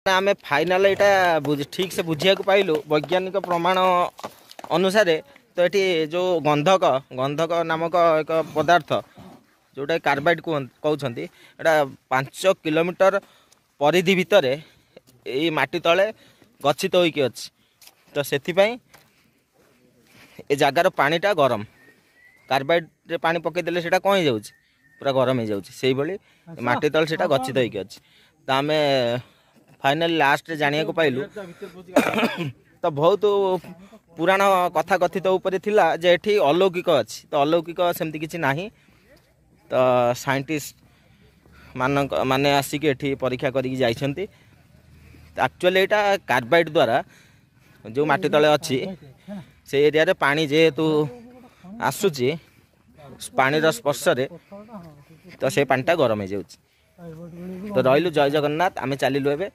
आम फाइनाल यहाँ ठीक से बुझिया पाइलु वैज्ञानिक प्रमाण अनुसार तो ये जो गंधक गंधक नामक एक पदार्थ जोटा कार्बाइड कहते यहाँ 5 किलोमीटर परिधि भितर ये माटी तले गच्छित होइकी अछि तो से जगार पानीटा गरम कार्बाइड रे पानी पकईदेले से कौन हो पूरा गरम हो जाए माटी तले से गच्छित होइकी अछि तो आम फाइनाली लास्ट जानिया को पाइलु तो बहुत पुराण कथा कथित ऊपर थिला जे एठी अलौकिक अछि तो अलौकिक सेमती किछि नाही तो साइंटिस्ट माने आसिक एठी परीक्षा करिक जाइछंती एक्चुअली एटा कार्बाइड द्वारा जो माटी तले अछि से एरिया रे पानी जेहेतु आसुची पानी रो स्पर्श रे तो से पानीटा गरम हो जाउची तो रहिलु जय जगन्नाथ आमे चलिलु एबे